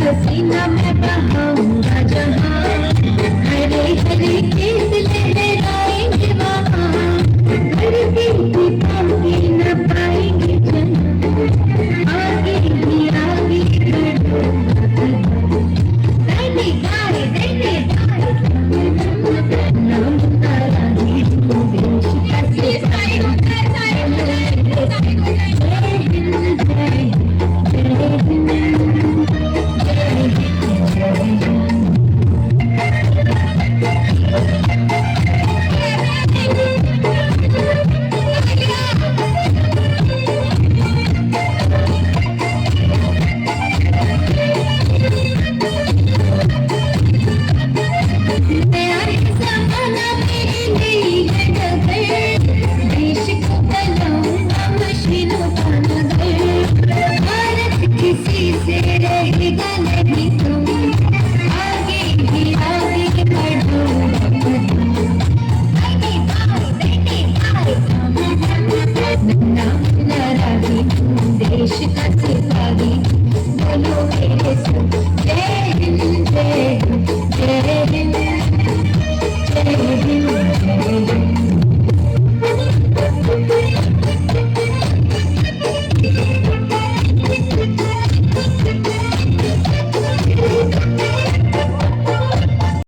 पसीना मैं बहाऊंगा जहां, हरे हरे खेत लहराएंगे वहां, धरती की पापी न पाएंगे जहां, आगे ही आगे बढ़ूंगा दैने गाए दैने गाए नाम तारा ही देश का सिपाही जय हिंद जय हिंद जय हिंद जय हिंद। नया जमाना मेरी नई है डगर, देश को बनाऊंगा मशीनों का नगर, भारत किसी से रहेगा नहीं तुम, आगे ही आगे बढ़ूंगा दैने गाए नाम नारा ही देश का सिपाही